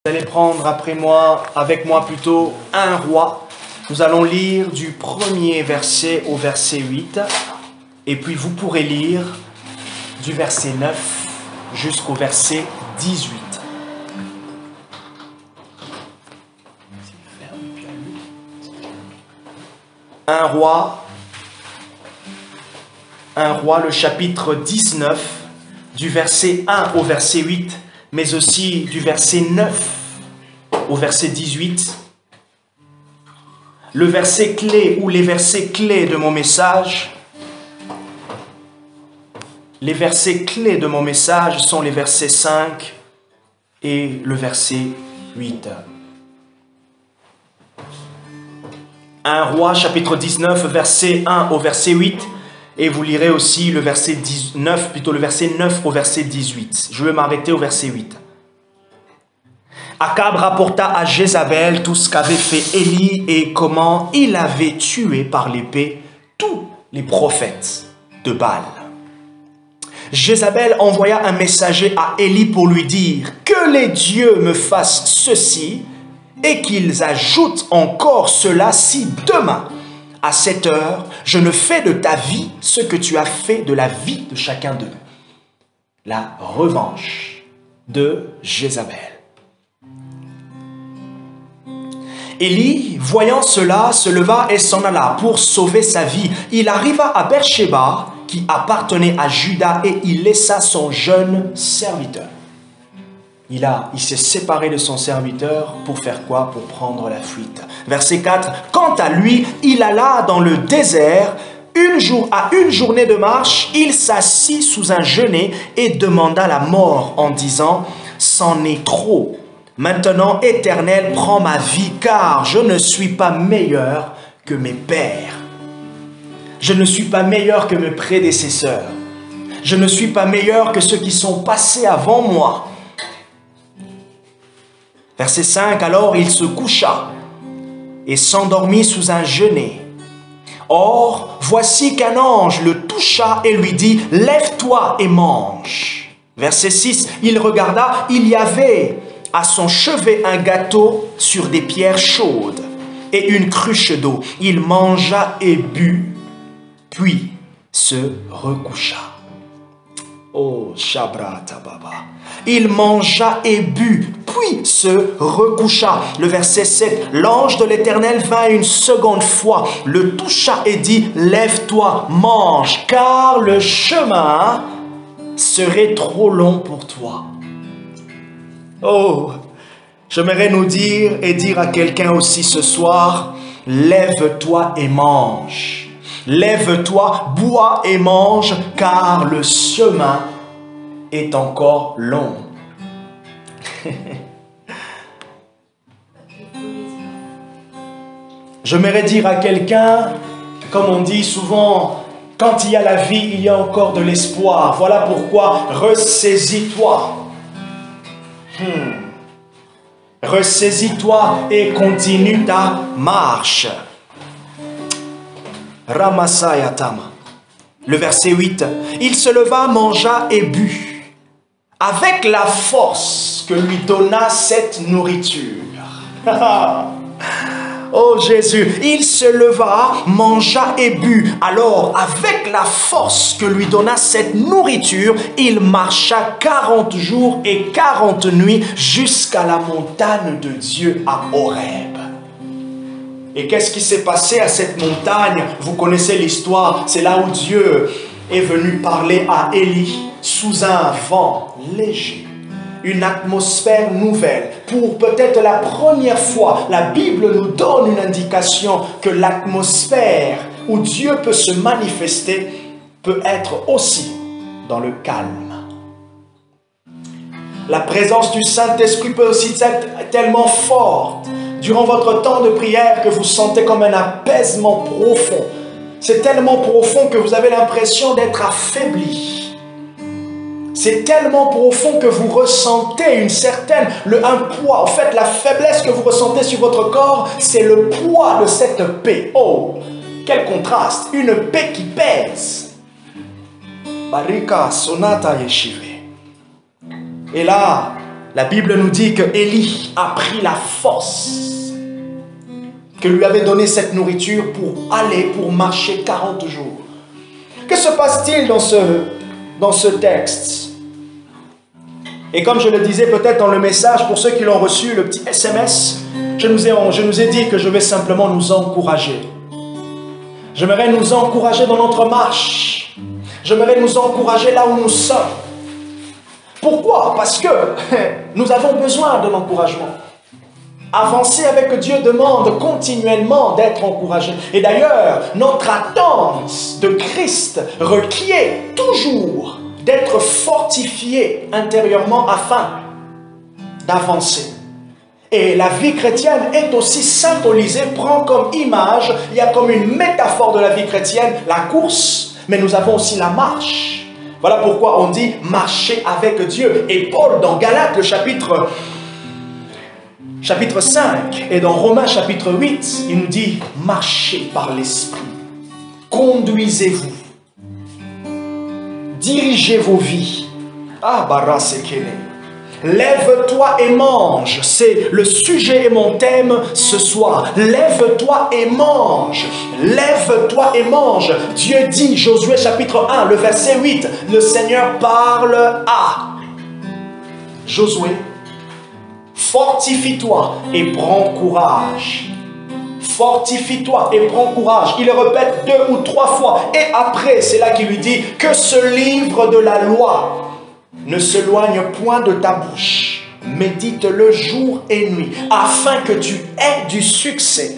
Vous allez prendre avec moi plutôt 1 Roi. Nous allons lire du premier verset au verset 8. Et puis vous pourrez lire du verset 9 jusqu'au verset 18. 1 Roi, le chapitre 19, du verset 1 au verset 8, mais aussi du verset 9 au verset 18. Le verset clé ou les versets clés de mon message, les versets clés de mon message sont les versets 5 et le verset 8. 1 Roi, chapitre 19, verset 1 au verset 8. Et vous lirez aussi le verset 19, plutôt le verset 9 au verset 18. Je vais m'arrêter au verset 8. Akab rapporta à Jézabel tout ce qu'avait fait Élie et comment il avait tué par l'épée tous les prophètes de Baal. Jézabel envoya un messager à Élie pour lui dire « Que les dieux me fassent ceci et qu'ils ajoutent encore cela si demain, à cette heure, je ne fais de ta vie ce que tu as fait de la vie de chacun d'eux. » La revanche de Jézabel. Élie, voyant cela, se leva et s'en alla pour sauver sa vie. Il arriva à Beersheba, qui appartenait à Juda, et il laissa son jeune serviteur. Il s'est séparé de son serviteur pour faire quoi? Pour prendre la fuite. Verset 4. Quant à lui, il alla dans le désert. À une journée de marche, il s'assit sous un genêt et demanda la mort en disant « C'en est trop. Maintenant, Éternel, prends ma vie, car je ne suis pas meilleur que mes pères. Je ne suis pas meilleur que mes prédécesseurs. Je ne suis pas meilleur que ceux qui sont passés avant moi. » Verset 5, alors il se coucha et s'endormit sous un genêt. Or, voici qu'un ange le toucha et lui dit, « Lève-toi et mange. » Verset 6, il regarda, il y avait à son chevet un gâteau sur des pierres chaudes et une cruche d'eau. Il mangea et but, puis se recoucha. Oh, Shabrata Baba. Il mangea et but, puis se recoucha. Le verset 7. L'ange de l'Éternel vint une seconde fois, le toucha et dit, lève-toi, mange, car le chemin serait trop long pour toi. Oh, j'aimerais nous dire et dire à quelqu'un aussi ce soir, lève-toi et mange. Lève-toi, bois et mange, car le chemin est encore long. J'aimerais dire à quelqu'un, comme on dit souvent, quand il y a la vie, il y a encore de l'espoir. Voilà pourquoi ressaisis-toi. Ressaisis-toi et continue ta marche. Ramasayatama. Le verset 8. Il se leva, mangea et but, avec la force que lui donna cette nourriture. Oh Jésus, il se leva, mangea et but. Alors, avec la force que lui donna cette nourriture, il marcha 40 jours et 40 nuits jusqu'à la montagne de Dieu à Horeb. Et qu'est-ce qui s'est passé à cette montagne? Vous connaissez l'histoire, c'est là où Dieu est venu parler à Élie sous un vent léger. Une atmosphère nouvelle. Pour peut-être la première fois, la Bible nous donne une indication que l'atmosphère où Dieu peut se manifester peut être aussi dans le calme. La présence du Saint-Esprit peut aussi être tellement forte durant votre temps de prière que vous sentez comme un apaisement profond. C'est tellement profond que vous avez l'impression d'être affaibli. C'est tellement profond que vous ressentez un poids. En fait, la faiblesse que vous ressentez sur votre corps, c'est le poids de cette paix. Oh, quel contraste! Une paix qui pèse. Barika sonata yeshive. Et là, La Bible nous dit que Élie a pris la force que lui avait donné cette nourriture pour marcher 40 jours. Que se passe-t-il dans ce texte? Et comme je le disais peut-être dans le message, pour ceux qui l'ont reçu, le petit SMS, je nous ai dit que je vais simplement nous encourager. J'aimerais nous encourager dans notre marche. J'aimerais nous encourager là où nous sommes. Pourquoi? Parce que nous avons besoin de l'encouragement. Avancer avec Dieu demande continuellement d'être encouragé. Et d'ailleurs, notre attente de Christ requiert toujours d'être fortifié intérieurement afin d'avancer. Et la vie chrétienne est aussi symbolisée, prend comme image, il y a comme une métaphore de la vie chrétienne, la course, mais nous avons aussi la marche. Voilà pourquoi on dit marcher avec Dieu. Et Paul, dans Galates, le chapitre 5, et dans Romains chapitre 8, il nous dit marchez par l'Esprit, conduisez-vous, dirigez vos vies. Ah, Bara Sekele. Lève-toi et mange. C'est le sujet et mon thème ce soir. Lève-toi et mange. Lève-toi et mange. Dieu dit, Josué chapitre 1, le verset 8, le Seigneur parle à Josué. Fortifie-toi et prends courage. Fortifie-toi et prends courage. Il le répète 2 ou 3 fois. Et après, c'est là qu'il lui dit que ce livre de la loi ne s'éloigne point de ta bouche. Médite-le jour et nuit, afin que tu aies du succès.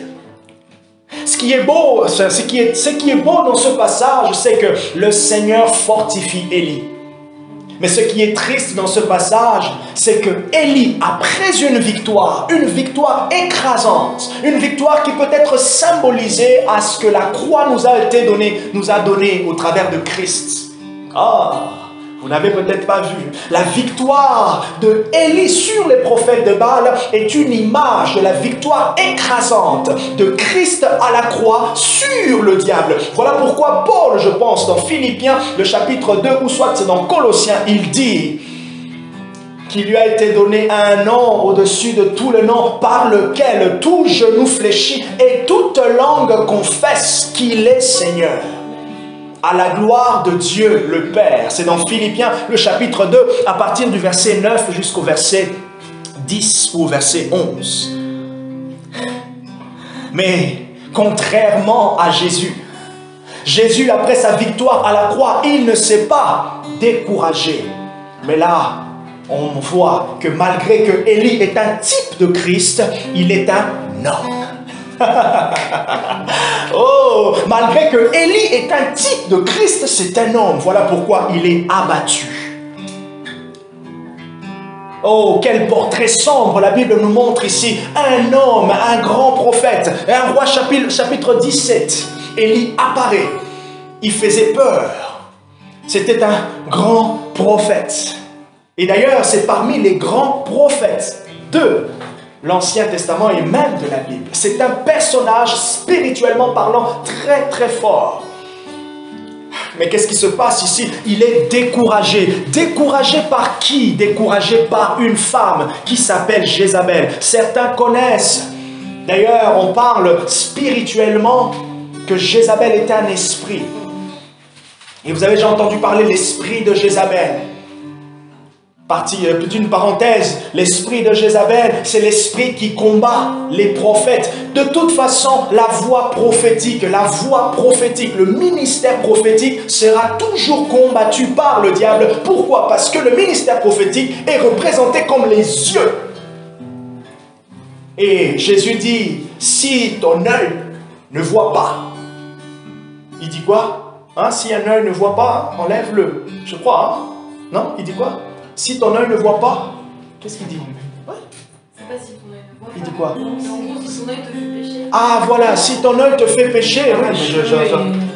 Ce qui est beau dans ce passage, c'est que le Seigneur fortifie Élie. Mais ce qui est triste dans ce passage, c'est que Élie, après une victoire écrasante, une victoire qui peut être symbolisée à ce que la croix nous a donné au travers de Christ. Vous n'avez peut-être pas vu. La victoire de Élie sur les prophètes de Baal est une image de la victoire écrasante de Christ à la croix sur le diable. Voilà pourquoi Paul, je pense, dans Philippiens, le chapitre 2, ou soit c'est dans Colossiens, il dit qu'il lui a été donné un nom au-dessus de tout le nom par lequel tout genou fléchit et toute langue confesse qu'il est Seigneur. À la gloire de Dieu le Père. C'est dans Philippiens, le chapitre 2, à partir du verset 9 jusqu'au verset 10 ou au verset 11. Mais contrairement à Jésus, après sa victoire à la croix, il ne s'est pas découragé. Mais là, on voit que malgré que Élie est un type de Christ, il est un homme. Oh, malgré que Élie est un type de Christ, c'est un homme. Voilà pourquoi il est abattu. Oh, quel portrait sombre la Bible nous montre ici. Un homme, un grand prophète. Un roi chapitre 17. Élie apparaît. Il faisait peur. C'était un grand prophète. Et d'ailleurs, c'est parmi les grands prophètes de l'Ancien Testament et même de la Bible. C'est un personnage spirituellement parlant très très fort. Mais qu'est-ce qui se passe ici? Il est découragé. Découragé par qui? Découragé par une femme qui s'appelle Jézabel. Certains connaissent. D'ailleurs, on parle spirituellement que Jézabel est un esprit. Et vous avez déjà entendu parler de l'esprit de Jézabel. D'une parenthèse, l'esprit de Jézabel, c'est l'esprit qui combat les prophètes. De toute façon, la voix prophétique, le ministère prophétique sera toujours combattu par le diable. Pourquoi? Parce que le ministère prophétique est représenté comme les yeux. Et Jésus dit, si ton œil ne voit pas, il dit quoi? Si un œil ne voit pas, enlève-le. Je crois, non? Il dit quoi? Si ton œil ne voit pas, qu'est-ce qu'il dit? Ouais. C'est pas si ton œil ne voit pas. Il dit quoi? En gros, si ton œil te fait pécher. Ah voilà, si ton œil te fait pécher,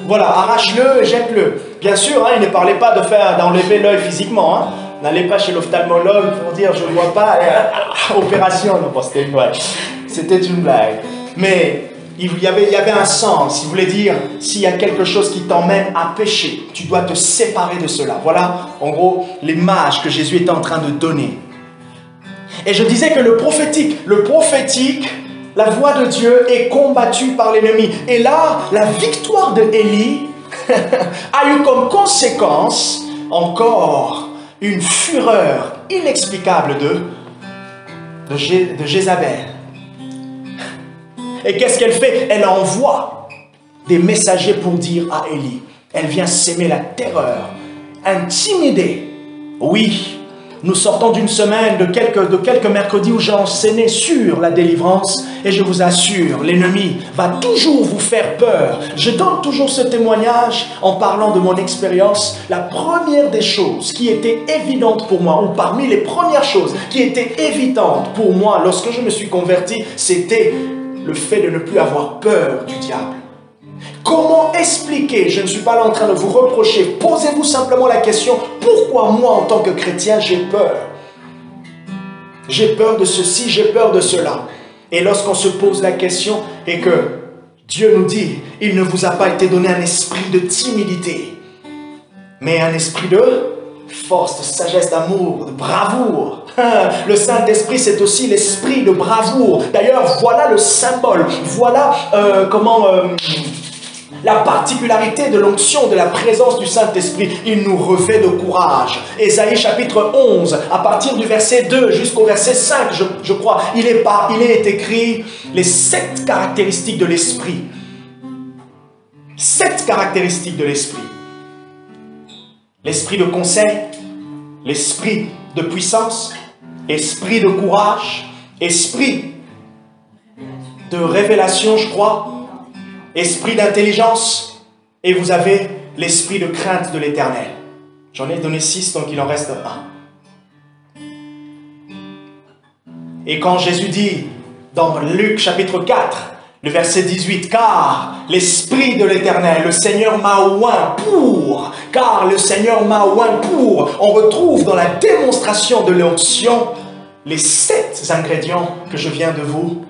voilà, arrache-le et jette-le. Bien sûr, il ne parlait pas d'enlever l'œil physiquement. N'allez pas chez l'ophtalmologue pour dire je ne vois pas, opération, non, c'était une blague. C'était une blague. Mais il y avait un sens. Il voulait dire, s'il y a quelque chose qui t'emmène à pécher, tu dois te séparer de cela. Voilà, en gros, l'image que Jésus était en train de donner. Et je disais que le prophétique, la voix de Dieu est combattue par l'ennemi. Et là, la victoire de Élie a eu comme conséquence encore une fureur inexplicable de Jézabel. Et qu'est-ce qu'elle fait? Elle envoie des messagers pour dire à Élie. Elle vient s'aimer la terreur, intimider. Oui, nous sortons d'une semaine de quelques mercredis où j'ai enseigné sur la délivrance. Et je vous assure, l'ennemi va toujours vous faire peur. Je donne toujours ce témoignage en parlant de mon expérience. La première des choses qui était évidente pour moi, ou parmi les premières choses qui étaient évidentes pour moi lorsque je me suis converti, c'était le fait de ne plus avoir peur du diable. Comment expliquer? Je ne suis pas là en train de vous reprocher. Posez-vous simplement la question, pourquoi moi en tant que chrétien j'ai peur? J'ai peur de ceci, j'ai peur de cela. Et lorsqu'on se pose la question et que Dieu nous dit, il ne vous a pas été donné un esprit de timidité, mais un esprit de force, de sagesse, d'amour, de bravoure. Le Saint-Esprit, c'est aussi l'esprit de bravoure. D'ailleurs, voilà le symbole. Voilà la particularité de l'onction, de la présence du Saint-Esprit. Il nous revêt de courage. Ésaïe chapitre 11, à partir du verset 2 jusqu'au verset 5, je crois, il est écrit les 7 caractéristiques de l'Esprit. 7 caractéristiques de l'Esprit. L'esprit de conseil, l'esprit de puissance, esprit de courage, esprit de révélation, je crois, esprit d'intelligence, et vous avez l'esprit de crainte de l'Éternel. J'en ai donné 6, donc il en reste 1. Et quand Jésus dit dans Luc chapitre 4, le verset 18, car l'Esprit de l'Éternel, le Seigneur m'a oint pour, car le Seigneur m'a oint pour, on retrouve dans la démonstration de l'onction les 7 ingrédients que je viens de vous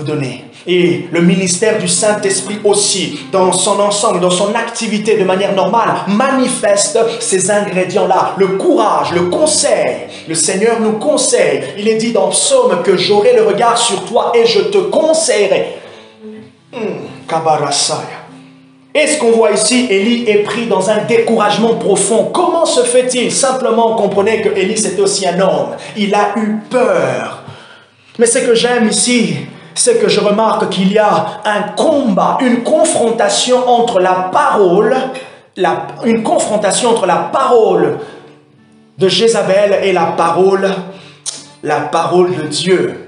donner. Et le ministère du Saint-Esprit aussi, dans son ensemble, dans son activité de manière normale, manifeste ces ingrédients-là. Le courage, le conseil. Le Seigneur nous conseille. Il est dit dans Psaume que j'aurai le regard sur toi et je te conseillerai. Kabarasaya. Et ce qu'on voit ici, Élie est pris dans un découragement profond. Comment se fait-il? Simplement, comprenez que Élie, c'était aussi un homme. Il a eu peur. Mais ce que j'aime ici, c'est que je remarque qu'il y a un combat, une confrontation entre la parole, une confrontation entre la parole de Jézabel et la parole de Dieu.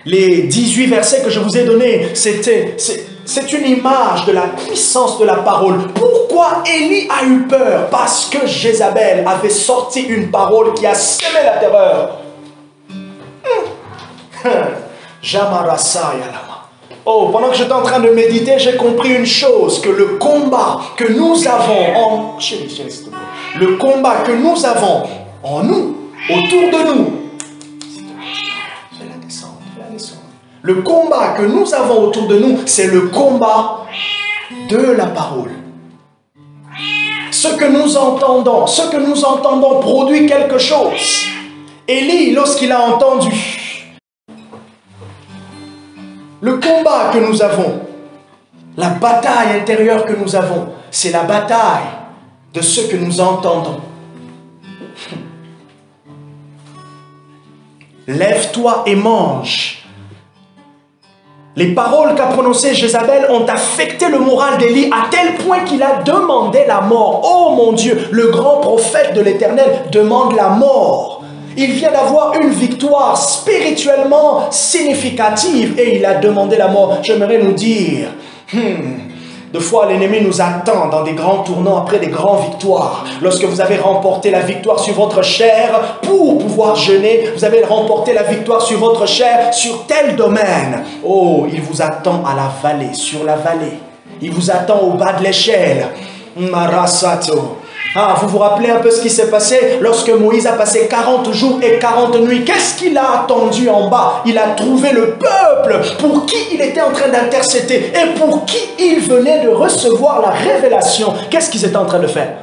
Les 18 versets que je vous ai donnés, c'est une image de la puissance de la parole. Pourquoi Élie a eu peur? Parce que Jézabel avait sorti une parole qui a sémé la terreur. Oh, pendant que j'étais en train de méditer, j'ai compris une chose, que le combat que nous avons le combat que nous avons en nous, autour de nous, le combat que nous avons autour de nous, c'est le combat de la parole. Ce que nous entendons produit quelque chose. Élie, lorsqu'il a entendu, le combat que nous avons, la bataille intérieure que nous avons, c'est la bataille de ce que nous entendons. Lève-toi et mange. Les paroles qu'a prononcées Jézabel ont affecté le moral d'Élie à tel point qu'il a demandé la mort. Oh mon Dieu, le grand prophète de l'Éternel demande la mort. Il vient d'avoir une victoire spirituellement significative et il a demandé la mort. J'aimerais nous dire, de fois l'ennemi nous attend dans des grands tournants après des grandes victoires. Lorsque vous avez remporté la victoire sur votre chair pour pouvoir jeûner, vous avez remporté la victoire sur votre chair sur tel domaine. Oh, il vous attend à la vallée, sur la vallée. Il vous attend au bas de l'échelle. Marasato. Ah, vous vous rappelez un peu ce qui s'est passé lorsque Moïse a passé 40 jours et 40 nuits. Qu'est-ce qu'il a attendu en bas? Il a trouvé le peuple pour qui il était en train d'intercéder et pour qui il venait de recevoir la révélation. Qu'est-ce qu'ils étaient en train de faire?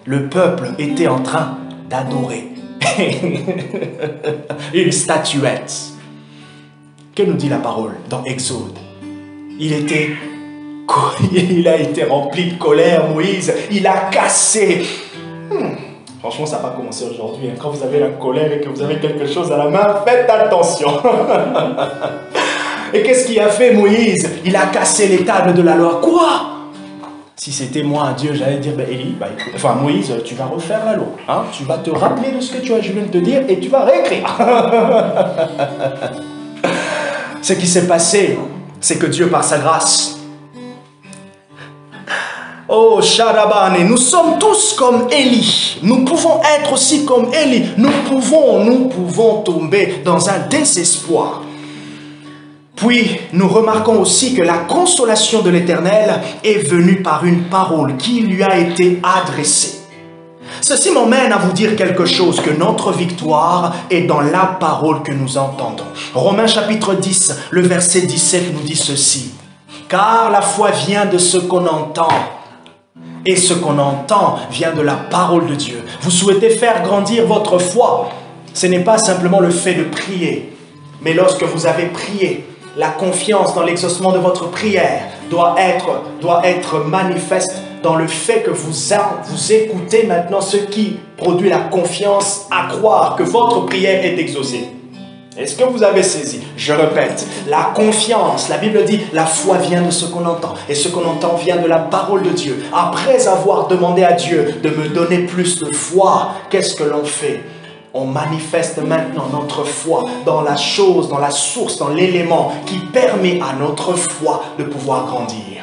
Le peuple était en train d'adorer. une statuette. Que nous dit la parole dans Exode? Il a été rempli de colère, Moïse. Il a cassé. Franchement, ça n'a pas commencé aujourd'hui. Quand vous avez la colère et que vous avez quelque chose à la main, faites attention. Et qu'est-ce qu'il a fait, Moïse? Il a cassé les tables de la loi. Quoi? Si c'était moi, Dieu, j'allais dire, Moïse, tu vas refaire la loi. Hein? Tu vas te rappeler de ce que je viens de te dire et tu vas réécrire. Ce qui s'est passé, c'est que Dieu, par sa grâce, oh, Sharabane, nous sommes tous comme Élie. Nous pouvons être aussi comme Élie. Nous pouvons tomber dans un désespoir. Puis, nous remarquons aussi que la consolation de l'Éternel est venue par une parole qui lui a été adressée. Ceci m'emmène à vous dire quelque chose, que notre victoire est dans la parole que nous entendons. Romains chapitre 10, le verset 17 nous dit ceci. Car la foi vient de ce qu'on entend. Et ce qu'on entend vient de la parole de Dieu. Vous souhaitez faire grandir votre foi. Ce n'est pas simplement le fait de prier. Mais lorsque vous avez prié, la confiance dans l'exaucement de votre prière doit être manifeste dans le fait que vous écoutez maintenant ce qui produit la confiance à croire que votre prière est exaucée. Est-ce que vous avez saisi? Je répète, la confiance, la Bible dit, la foi vient de ce qu'on entend. Et ce qu'on entend vient de la parole de Dieu. Après avoir demandé à Dieu de me donner plus de foi, qu'est-ce que l'on fait? On manifeste maintenant notre foi dans la chose, dans la source, dans l'élément qui permet à notre foi de pouvoir grandir.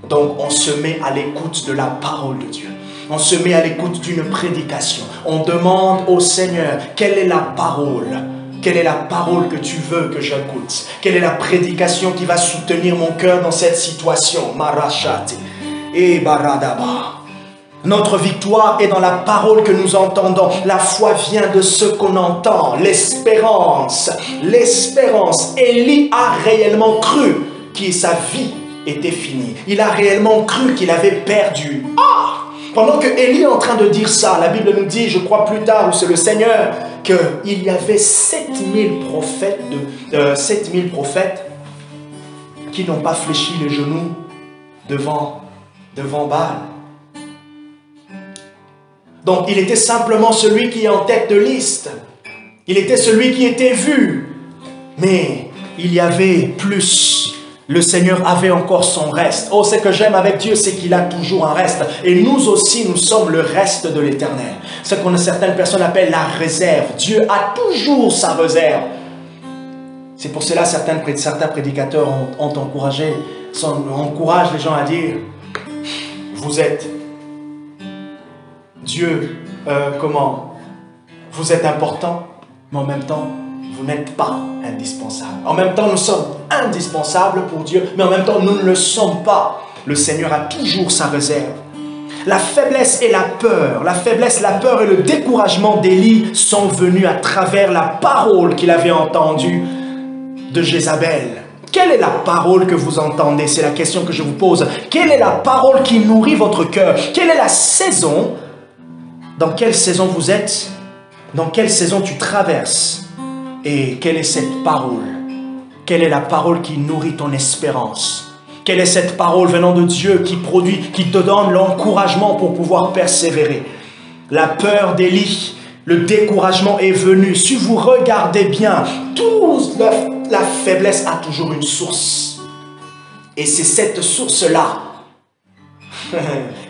Donc on se met à l'écoute de la parole de Dieu. On se met à l'écoute d'une prédication. On demande au Seigneur, quelle est la parole? Quelle est la parole que tu veux que j'écoute? Quelle est la prédication qui va soutenir mon cœur dans cette situation? Marachate et Baradaba. Notre victoire est dans la parole que nous entendons. La foi vient de ce qu'on entend. L'espérance. L'espérance. Élie a réellement cru que sa vie était finie. Il a réellement cru qu'il avait perdu. Pendant que Élie est en train de dire ça, la Bible nous dit, je crois plus tard, où c'est le Seigneur, qu'il y avait 7000 prophètes qui n'ont pas fléchi les genoux devant Baal. Donc, il était simplement celui qui est en tête de liste. Il était celui qui était vu. Mais il y avait plus. Le Seigneur avait encore son reste. Oh, ce que j'aime avec Dieu, c'est qu'il a toujours un reste. Et nous aussi, nous sommes le reste de l'Éternel. Ce qu'on certaines personnes appellent la réserve. Dieu a toujours sa réserve. C'est pour cela que certains prédicateurs encouragent les gens à dire, vous êtes Dieu, vous êtes important, mais en même temps, vous n'êtes pas indispensable. En même temps, nous sommes indispensables pour Dieu, mais en même temps, nous ne le sommes pas. Le Seigneur a toujours sa réserve. La faiblesse et la peur, la peur et le découragement d'Élie sont venus à travers la parole qu'il avait entendue de Jézabel. Quelle est la parole que vous entendez? C'est la question que je vous pose. Quelle est la parole qui nourrit votre cœur? Quelle est la saison? Dans quelle saison vous êtes? Dans quelle saison tu traverses? Et quelle est cette parole? Quelle est la parole qui nourrit ton espérance? Quelle est cette parole venant de Dieu qui te donne l'encouragement pour pouvoir persévérer? La peur d'Élie, le découragement est venu. Si vous regardez bien, la faiblesse a toujours une source. Et c'est cette source-là.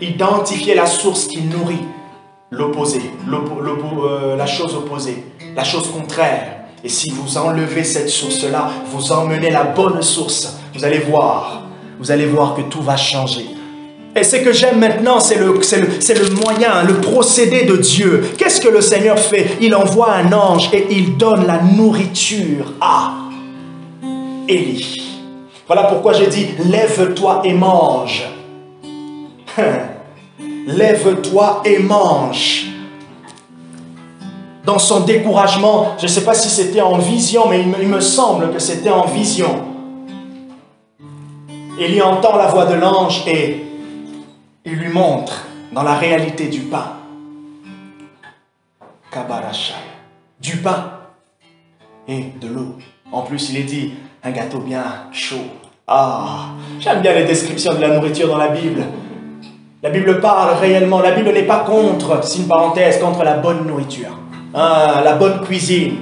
Identifier la source qui nourrit l'opposé, la chose opposée, la chose contraire. Et si vous enlevez cette source-là, vous emmenez la bonne source, vous allez voir que tout va changer. Et ce que j'aime maintenant, c'est le moyen, le procédé de Dieu. Qu'est-ce que le Seigneur fait? Il envoie un ange et il donne la nourriture à Élie. Voilà pourquoi j'ai dit, lève-toi et mange. Lève-toi et mange. Dans son découragement, je ne sais pas si c'était en vision, mais il me semble que c'était en vision. Élie entend la voix de l'ange et il lui montre dans la réalité du pain. Kabarashaya. Du pain et de l'eau. En plus, il est dit un gâteau bien chaud. Ah, j'aime bien les descriptions de la nourriture dans la Bible. La Bible parle réellement. La Bible n'est pas contre, c'est une parenthèse, contre la bonne nourriture. Ah, la bonne cuisine.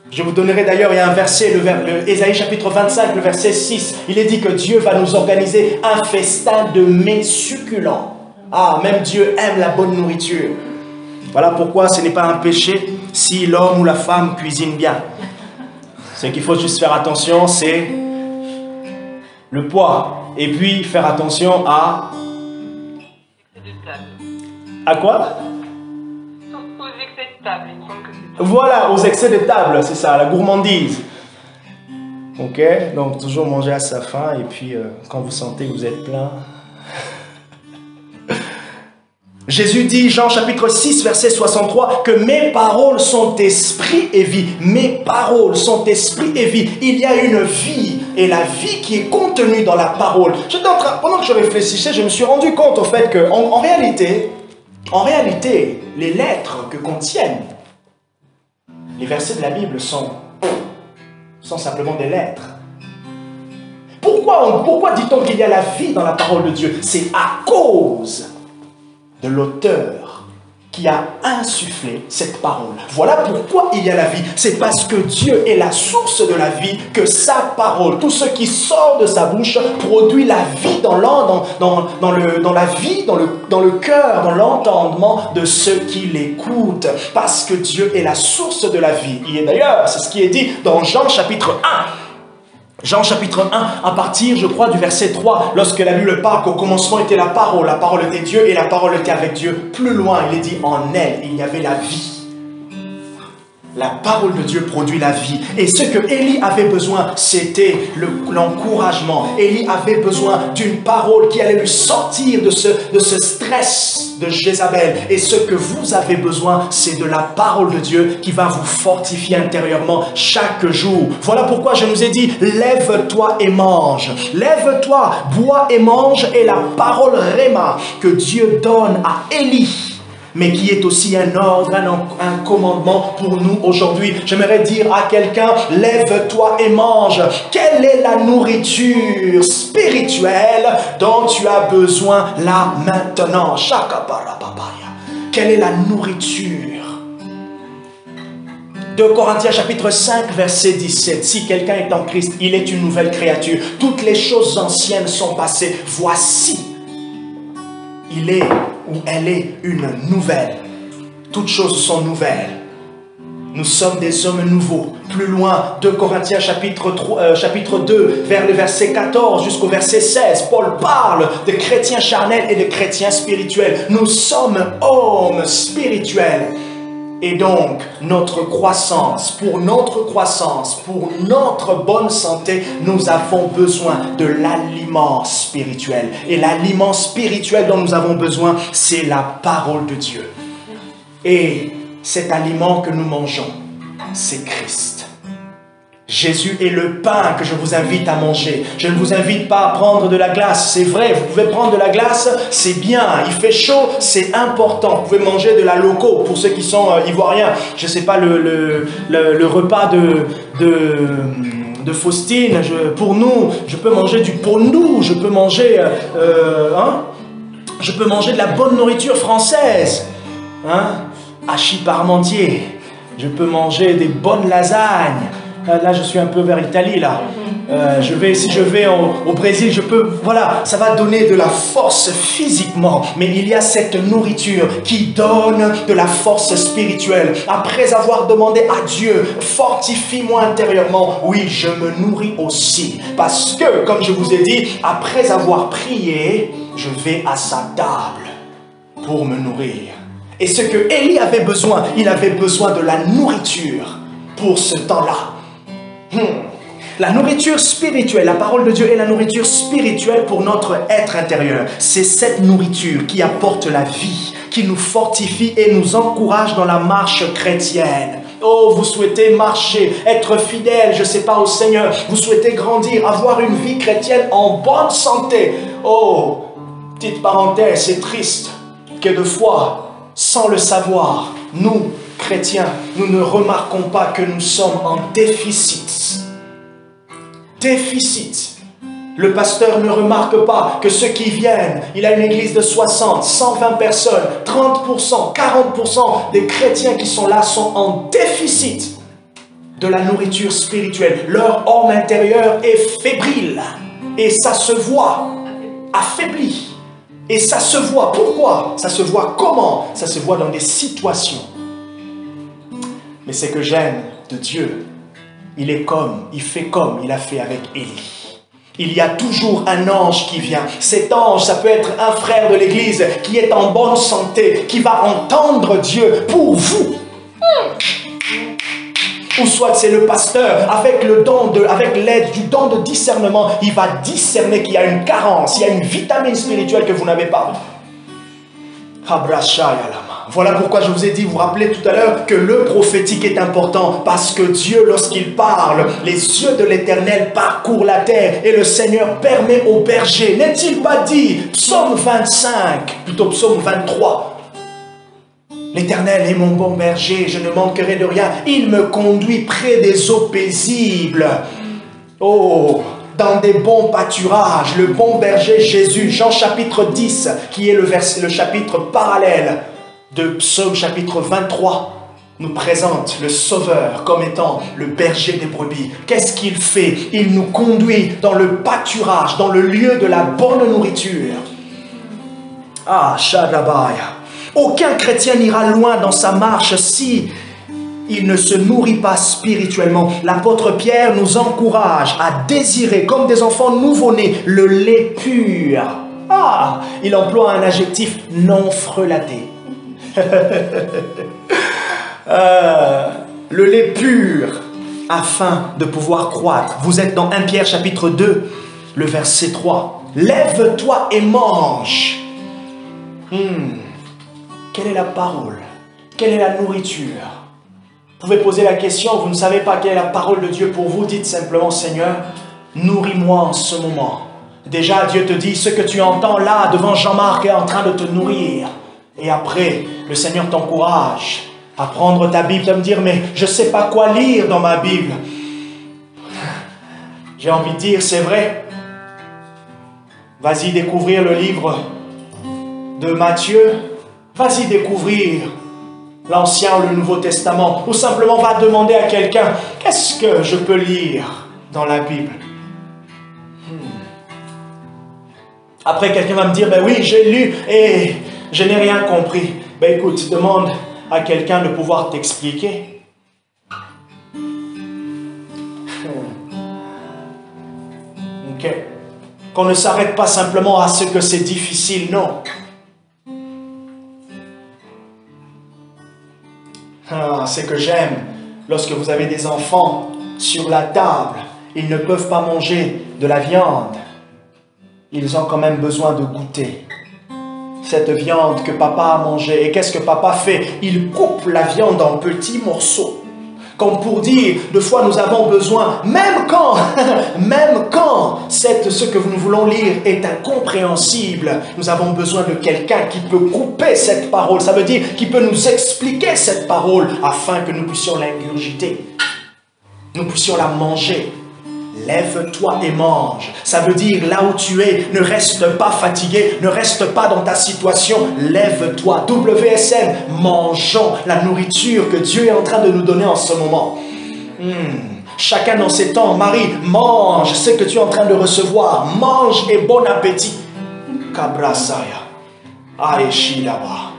Je vous donnerai d'ailleurs, il y a un verset, le Ésaïe chapitre 25, le verset 6. Il est dit que Dieu va nous organiser un festin de mets succulents. Ah, même Dieu aime la bonne nourriture. Voilà pourquoi ce n'est pas un péché si l'homme ou la femme cuisine bien. Ce qu'il faut juste faire attention, c'est le poids. Et puis faire attention à... À quoi? Aux excès de table, il me semble que c'est... Voilà, aux excès de table, c'est ça, la gourmandise. Ok, donc toujours manger à sa faim et puis quand vous sentez que vous êtes plein. Jésus dit, Jean chapitre 6, verset 63, que mes paroles sont esprit et vie. Mes paroles sont esprit et vie. Il y a une vie et la vie qui est contenue dans la parole. Pendant que je réfléchissais, je me suis rendu compte au fait que en réalité, les lettres que contiennent les versets de la Bible sont simplement des lettres. Pourquoi dit-on qu'il y a la vie dans la parole de Dieu? C'est à cause de l'auteur qui a insufflé cette parole. Voilà pourquoi il y a la vie. C'est parce que Dieu est la source de la vie que sa parole, tout ce qui sort de sa bouche, produit la vie dans la vie, dans le cœur, dans l'entendement de ceux qui l'écoutent. Parce que Dieu est la source de la vie. Et d'ailleurs, c'est ce qui est dit dans Jean chapitre 1. Jean chapitre 1, à partir, je crois, du verset 3, lorsque la Bible parle qu'au commencement était la parole était Dieu et la parole était avec Dieu. Plus loin, il est dit, en elle, il y avait la vie. La parole de Dieu produit la vie. Et ce que Élie avait besoin, c'était l'encouragement. Élie avait besoin d'une parole qui allait lui sortir de ce stress de Jézabel. Et ce que vous avez besoin, c'est de la parole de Dieu qui va vous fortifier intérieurement chaque jour. Voilà pourquoi je nous ai dit, lève-toi et mange. Lève-toi, bois et mange. Et la parole Réma que Dieu donne à Élie, mais qui est aussi un ordre, un commandement pour nous aujourd'hui. J'aimerais dire à quelqu'un, lève-toi et mange. Quelle est la nourriture spirituelle dont tu as besoin là maintenant? Quelle est la nourriture? 2 Corinthiens chapitre 5 verset 17. Si quelqu'un est en Christ, il est une nouvelle créature. Toutes les choses anciennes sont passées. Voici, il est ou elle est une nouvelle. Toutes choses sont nouvelles. Nous sommes des hommes nouveaux. Plus loin, 2 Corinthiens chapitre 2, vers le verset 14 jusqu'au verset 16, Paul parle de chrétiens charnels et de chrétiens spirituels. Nous sommes hommes spirituels. Et donc, pour notre bonne santé, nous avons besoin de l'aliment spirituel. Et l'aliment spirituel dont nous avons besoin, c'est la parole de Dieu. Et cet aliment que nous mangeons, c'est Christ. Jésus est le pain que je vous invite à manger. Je ne vous invite pas à prendre de la glace. C'est vrai, vous pouvez prendre de la glace, c'est bien. Il fait chaud, c'est important. Vous pouvez manger de la loco pour ceux qui sont ivoiriens. Je ne sais pas, le repas de Faustine. Pour nous, je peux manger du pondou. Je peux manger, je peux manger de la bonne nourriture française. Hachis parmentier. Je peux manger des bonnes lasagnes. Là, je suis un peu vers l'Italie, là. Si je vais au Brésil, voilà, ça va donner de la force physiquement. Mais il y a cette nourriture qui donne de la force spirituelle. Après avoir demandé à Dieu, fortifie-moi intérieurement. Oui, je me nourris aussi. Parce que, comme je vous ai dit, après avoir prié, je vais à sa table pour me nourrir. Et ce que Élie avait besoin, il avait besoin de la nourriture pour ce temps-là. La nourriture spirituelle, la parole de Dieu est la nourriture spirituelle pour notre être intérieur. C'est cette nourriture qui apporte la vie, qui nous fortifie et nous encourage dans la marche chrétienne. Oh, vous souhaitez marcher, être fidèle, je ne sais pas, au Seigneur. Vous souhaitez grandir, avoir une vie chrétienne en bonne santé. Oh, petite parenthèse, c'est triste que de fois, sans le savoir, nous chrétiens, nous ne remarquons pas que nous sommes en déficit. Déficit. Le pasteur ne remarque pas que ceux qui viennent, il a une église de 60, 120 personnes, 30%, 40% des chrétiens qui sont là sont en déficit de la nourriture spirituelle. Leur homme intérieur est fébrile et ça se voit, affaibli. Et ça se voit. Pourquoi? Ça se voit comment? Ça se voit dans des situations. Mais ce que j'aime de Dieu, il fait comme il a fait avec Élie. Il y a toujours un ange qui vient. Cet ange, ça peut être un frère de l'église qui est en bonne santé, qui va entendre Dieu pour vous. Ou soit c'est le pasteur, avec l'aide du don de discernement, il va discerner qu'il y a une carence, il y a une vitamine spirituelle que vous n'avez pas. Voilà pourquoi je vous ai dit, vous vous rappelez tout à l'heure, que le prophétique est important, parce que Dieu, lorsqu'il parle, les yeux de l'Éternel parcourent la terre, et le Seigneur permet aux bergers, n'est-il pas dit, psaume 25, plutôt psaume 23, l'Éternel est mon bon berger, je ne manquerai de rien, il me conduit près des eaux paisibles. Oh, dans des bons pâturages, le bon berger Jésus, Jean chapitre 10, qui est le chapitre parallèle de Psaume chapitre 23, nous présente le Sauveur comme étant le berger des brebis. Qu'est-ce qu'il fait? Il nous conduit dans le pâturage, dans le lieu de la bonne nourriture. Ah, Shadabaya. Aucun chrétien n'ira loin dans sa marche si il ne se nourrit pas spirituellement. L'apôtre Pierre nous encourage à désirer, comme des enfants nouveau-nés, le lait pur. Ah, il emploie un adjectif non frelaté. Le lait pur, afin de pouvoir croître. Vous êtes dans 1 Pierre chapitre 2, le verset 3. Lève-toi et mange. Quelle est la parole? Quelle est la nourriture? Vous pouvez poser la question, vous ne savez pas quelle est la parole de Dieu pour vous, dites simplement, Seigneur, nourris-moi en ce moment. Déjà, Dieu te dit, ce que tu entends là, devant Jean-Marc, est en train de te nourrir. Et après, le Seigneur t'encourage à prendre ta Bible, à me dire, mais je ne sais pas quoi lire dans ma Bible. J'ai envie de dire, c'est vrai. Vas-y découvrir le livre de Matthieu. Vas-y découvrir l'Ancien ou le Nouveau Testament, ou simplement va demander à quelqu'un, qu'est-ce que je peux lire dans la Bible? Après, quelqu'un va me dire, ben oui, j'ai lu et je n'ai rien compris. Ben écoute, demande à quelqu'un de pouvoir t'expliquer. Ok. Qu'on ne s'arrête pas simplement à ce que c'est difficile, non. C'est que j'aime lorsque vous avez des enfants sur la table, ils ne peuvent pas manger de la viande. Ils ont quand même besoin de goûter cette viande que papa a mangée. Et qu'est-ce que papa fait? Il coupe la viande en petits morceaux. Comme pour dire, deux fois nous avons besoin, même quand ce que nous voulons lire est incompréhensible, nous avons besoin de quelqu'un qui peut couper cette parole. Ça veut dire qui peut nous expliquer cette parole afin que nous puissions l'ingurgiter. Nous puissions la manger. Lève-toi et mange. Ça veut dire là où tu es, ne reste pas fatigué, ne reste pas dans ta situation. Lève-toi. WSM, mangeons la nourriture que Dieu est en train de nous donner en ce moment. Chacun dans ses temps. Marie, mange ce que tu es en train de recevoir. Mange et bon appétit. Kabrasaya. Aeshilaba.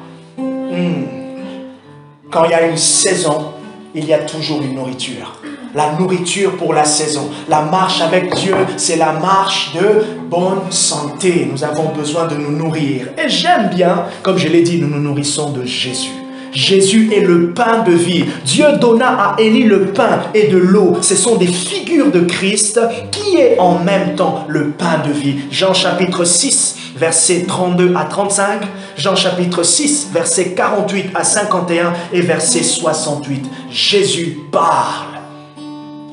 Quand il y a une saison, il y a toujours une nourriture. La nourriture pour la saison. La marche avec Dieu, c'est la marche de bonne santé. Nous avons besoin de nous nourrir. Et j'aime bien, comme je l'ai dit, nous nous nourrissons de Jésus. Jésus est le pain de vie. Dieu donna à Élie le pain et de l'eau. Ce sont des figures de Christ qui est en même temps le pain de vie. Jean chapitre 6, versets 32 à 35. Jean chapitre 6, versets 48 à 51 et verset 68. Jésus parle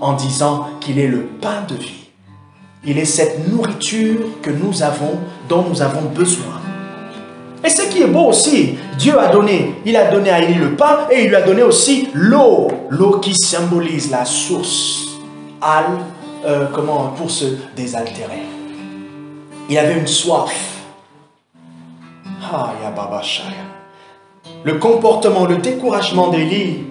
en disant qu'il est le pain de vie. Il est cette nourriture que nous avons, dont nous avons besoin. Et ce qui est beau aussi, Dieu a donné, il a donné à Élie le pain et il lui a donné aussi l'eau. L'eau qui symbolise la source, pour se désaltérer. Il avait une soif. Le comportement, le découragement d'Élie,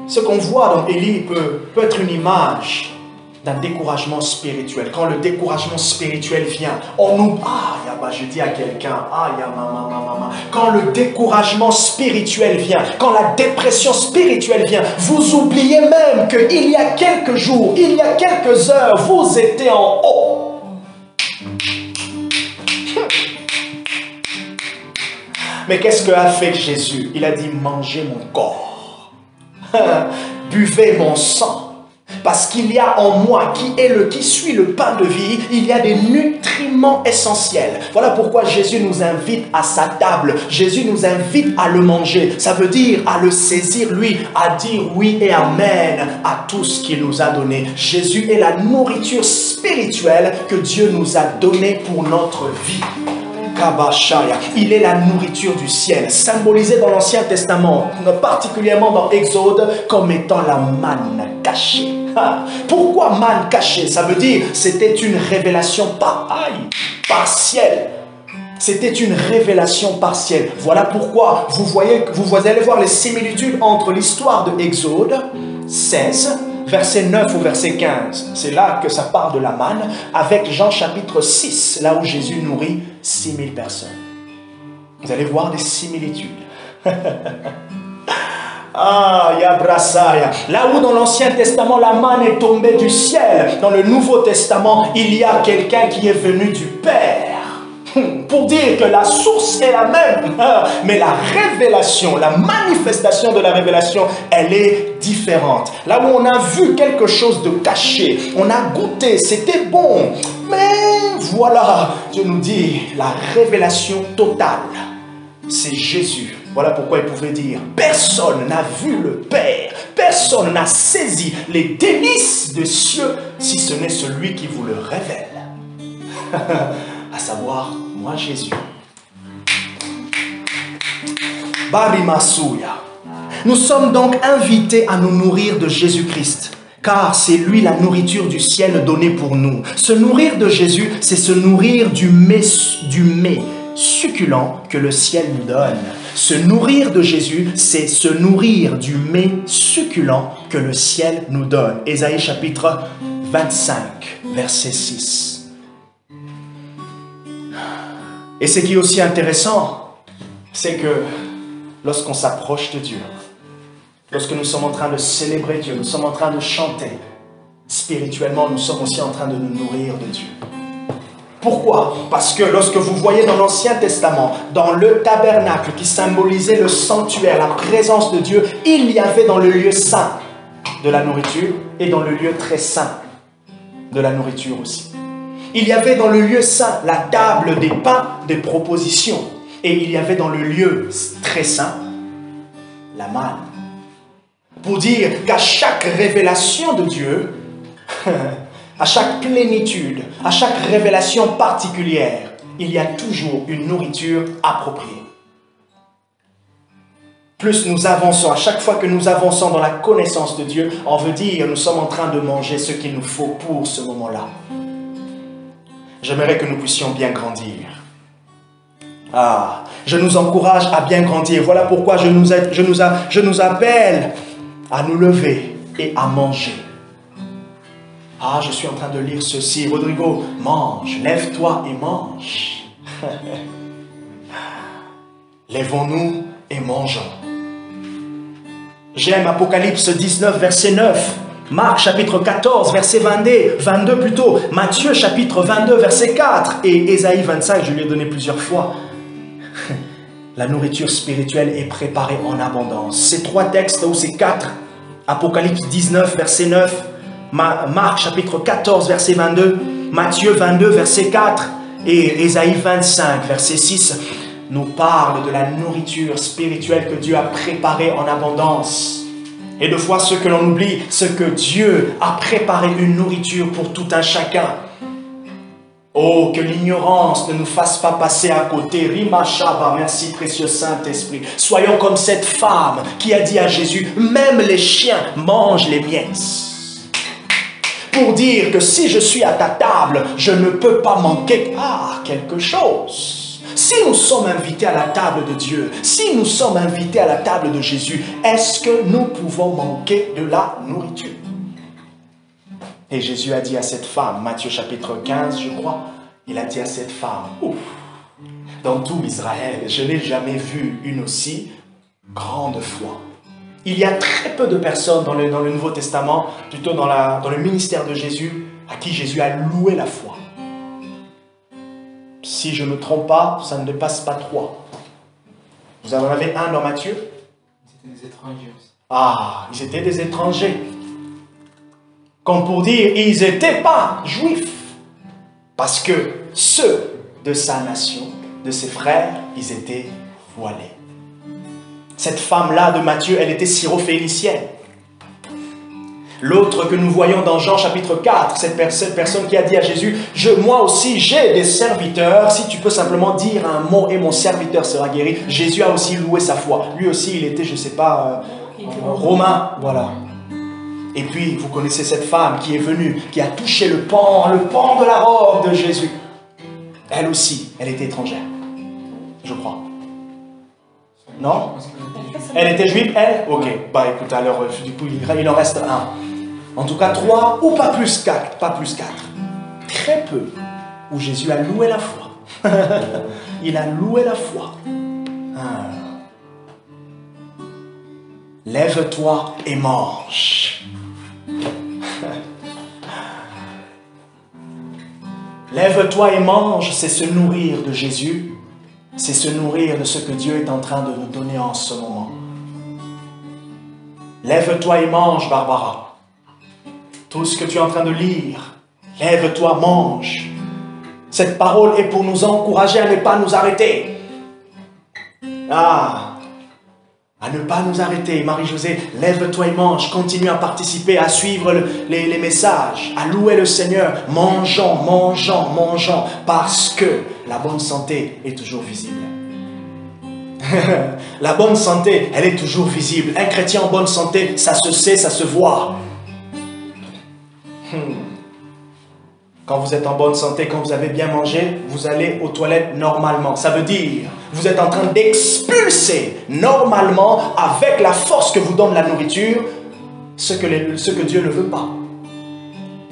ce qu'on voit dans Élie peut être une image d'un découragement spirituel. Quand le découragement spirituel vient, on nous... je dis à quelqu'un, quand le découragement spirituel vient, quand la dépression spirituelle vient, vous oubliez même qu'il y a quelques jours, il y a quelques heures, vous étiez en haut. Mais qu'est-ce qu'a fait Jésus? Il a dit, mangez mon corps, buvez mon sang. Parce qu'il y a en moi, qui suis le pain de vie, il y a des nutriments essentiels. Voilà pourquoi Jésus nous invite à sa table. Jésus nous invite à le manger. Ça veut dire à le saisir, lui, à dire oui et amen à tout ce qu'il nous a donné. Jésus est la nourriture spirituelle que Dieu nous a donnée pour notre vie. Il est la nourriture du ciel, symbolisée dans l'Ancien Testament, particulièrement dans Exode, comme étant la manne cachée. Pourquoi manne cachée? Ça veut dire c'était une révélation partielle. C'était une révélation partielle. Voilà pourquoi vous allez voir les similitudes entre l'histoire de Exode 16, verset 9 ou verset 15. C'est là que ça part de la manne, avec Jean chapitre 6, là où Jésus nourrit 6000 personnes. Vous allez voir des similitudes. Là où dans l'Ancien Testament la manne est tombée du ciel, dans le Nouveau Testament il y a quelqu'un qui est venu du Père. Pour dire que la source est la même, mais la révélation, la manifestation de la révélation, elle est différente. Là où on a vu quelque chose de caché, on a goûté, c'était bon, mais voilà, Dieu nous dit, la révélation totale, c'est Jésus. Voilà pourquoi il pouvait dire, personne n'a vu le Père, personne n'a saisi les délices des cieux, si ce n'est celui qui vous le révèle. À savoir, moi Jésus. Barimasuya. Nous sommes donc invités à nous nourrir de Jésus-Christ, car c'est lui la nourriture du ciel donnée pour nous. Se nourrir de Jésus, c'est se nourrir du mets succulent que le ciel nous donne. Se nourrir de Jésus, c'est se nourrir du mets succulent que le ciel nous donne. Ésaïe chapitre 25, verset 6. Et ce qui est aussi intéressant, c'est que lorsqu'on s'approche de Dieu, lorsque nous sommes en train de célébrer Dieu, nous sommes en train de chanter, spirituellement, nous sommes aussi en train de nous nourrir de Dieu. Pourquoi? Parce que lorsque vous voyez dans l'Ancien Testament, dans le tabernacle qui symbolisait le sanctuaire, la présence de Dieu, il y avait dans le lieu saint de la nourriture et dans le lieu très saint de la nourriture aussi. Il y avait dans le lieu saint la table des pains des propositions. Et il y avait dans le lieu très saint la manne. Pour dire qu'à chaque révélation de Dieu, à chaque plénitude, à chaque révélation particulière, il y a toujours une nourriture appropriée. Plus nous avançons, à chaque fois que nous avançons dans la connaissance de Dieu, on veut dire nous sommes en train de manger ce qu'il nous faut pour ce moment-là. J'aimerais que nous puissions bien grandir. Je nous encourage à bien grandir. Voilà pourquoi je nous appelle à nous lever et à manger. Je suis en train de lire ceci. Rodrigo, mange, lève-toi et mange. Lèvons-nous et mangeons. J'aime Apocalypse 19, verset 9. Marc chapitre 14, verset 22 plutôt. Matthieu chapitre 22, verset 4. Et Ésaïe 25, je lui ai donné plusieurs fois. La nourriture spirituelle est préparée en abondance. Ces trois textes, ou ces quatre, Apocalypse 19, verset 9, Marc chapitre 14, verset 22, Matthieu 22, verset 4 et Ésaïe 25, verset 6, nous parlent de la nourriture spirituelle que Dieu a préparée en abondance. Et de fois, ce que l'on oublie, c'est que Dieu a préparé une nourriture pour tout un chacun. Oh, que l'ignorance ne nous fasse pas passer à côté. Rima Shaba, merci précieux Saint-Esprit. Soyons comme cette femme qui a dit à Jésus, même les chiens mangent les miettes. Pour dire que si je suis à ta table, je ne peux pas manquer quelque chose. Si nous sommes invités à la table de Dieu, si nous sommes invités à la table de Jésus, est-ce que nous pouvons manquer de la nourriture? Et Jésus a dit à cette femme, Matthieu chapitre 15, je crois, il a dit à cette femme, ouf, dans tout Israël, je n'ai jamais vu une aussi grande foi. Il y a très peu de personnes dans le Nouveau Testament, plutôt dans le ministère de Jésus, à qui Jésus a loué la foi. Si je ne me trompe pas, ça ne dépasse pas 3. Vous en avez un dans Matthieu? C'était des étrangers aussi. Ah, ils étaient des étrangers. Comme pour dire, ils n'étaient pas juifs. Parce que ceux de sa nation, de ses frères, ils étaient voilés. Cette femme-là de Matthieu, elle était syrophénicienne. L'autre que nous voyons dans Jean chapitre 4, cette personne qui a dit à Jésus, moi aussi j'ai des serviteurs, si tu peux simplement dire un mot et mon serviteur sera guéri. Jésus a aussi loué sa foi. Lui aussi, il était, je ne sais pas, romain, voilà. Et puis, vous connaissez cette femme qui est venue, qui a touché le pan de la robe de Jésus. Elle aussi, elle était étrangère, je crois. Non? Elle était juive, elle? Ok, bah écoute, alors du coup, il en reste un. En tout cas, 3 ou pas plus 4, pas plus 4. Très peu où Jésus a loué la foi. Il a loué la foi. Lève-toi et mange. Lève-toi et mange, c'est se nourrir de Jésus, c'est se nourrir de ce que Dieu est en train de nous donner en ce moment. Lève-toi et mange, Barbara. Tout ce que tu es en train de lire, lève-toi, mange. Cette parole est pour nous encourager à ne pas nous arrêter. À ne pas nous arrêter. Marie-Josée, lève-toi et mange. Continue à participer, à suivre les messages, à louer le Seigneur. Mangeons, mangeons, mangeons, parce que la bonne santé est toujours visible. La bonne santé, elle est toujours visible. Un chrétien en bonne santé, ça se sait, ça se voit. Quand vous êtes en bonne santé, quand vous avez bien mangé, vous allez aux toilettes normalement. Ça veut dire, vous êtes en train d'expulser normalement, avec la force que vous donne la nourriture, ce que Dieu ne veut pas.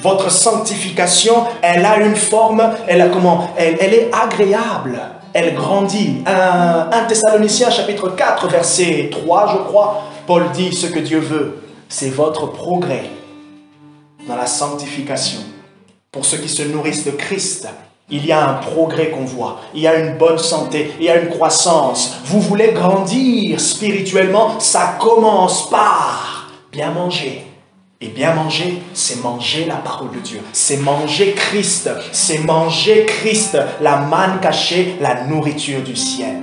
Votre sanctification, elle a une forme, elle est agréable, elle grandit. 1 Thessaloniciens chapitre 4, verset 3, je crois, Paul dit ce que Dieu veut, c'est votre progrès dans la sanctification. Pour ceux qui se nourrissent de Christ, il y a un progrès qu'on voit. Il y a une bonne santé, il y a une croissance. Vous voulez grandir spirituellement, ça commence par bien manger. Et bien manger, c'est manger la parole de Dieu. C'est manger Christ. C'est manger Christ, la manne cachée, la nourriture du ciel.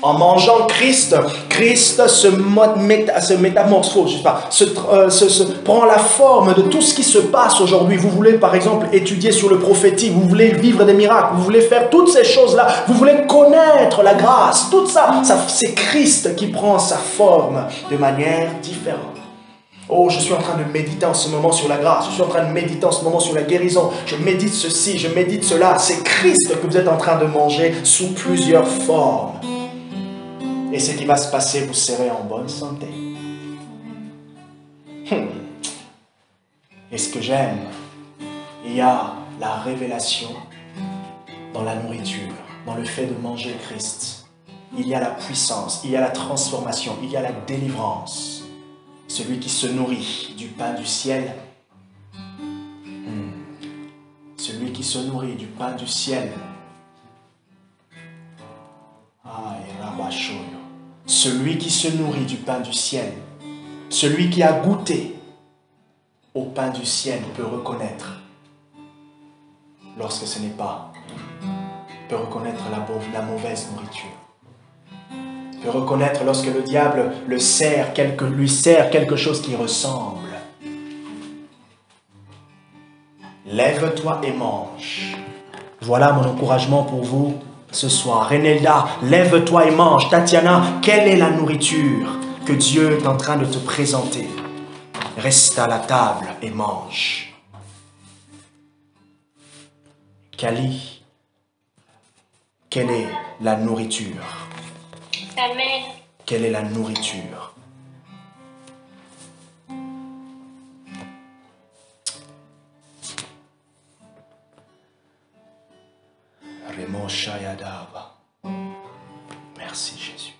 En mangeant Christ, Christ se métamorphose, je sais pas, prend la forme de tout ce qui se passe aujourd'hui. Vous voulez par exemple étudier sur le prophétique, vous voulez vivre des miracles, vous voulez faire toutes ces choses-là, vous voulez connaître la grâce, tout ça c'est Christ qui prend sa forme de manière différente. Oh, je suis en train de méditer en ce moment sur la grâce, je suis en train de méditer en ce moment sur la guérison, je médite ceci, je médite cela. C'est Christ que vous êtes en train de manger sous plusieurs formes. Et ce qui va se passer, vous serez en bonne santé. Et ce que j'aime, il y a la révélation dans la nourriture, dans le fait de manger Christ. Il y a la puissance, il y a la transformation, il y a la délivrance. Celui qui se nourrit du pain du ciel, celui qui se nourrit du pain du ciel, celui qui se nourrit du pain du ciel, celui qui a goûté au pain du ciel peut reconnaître lorsque ce n'est pas, peut reconnaître la mauvaise nourriture, peut reconnaître lorsque le diable lui sert quelque chose qui ressemble. lève-toi et mange. Voilà mon encouragement pour vous ce soir. Renelda, lève-toi et mange. Tatiana, quelle est la nourriture que Dieu est en train de te présenter? Reste à la table et mange. Kali, quelle est la nourriture? Amen. Quelle est la nourriture? Remo Shayadava. Merci Jésus.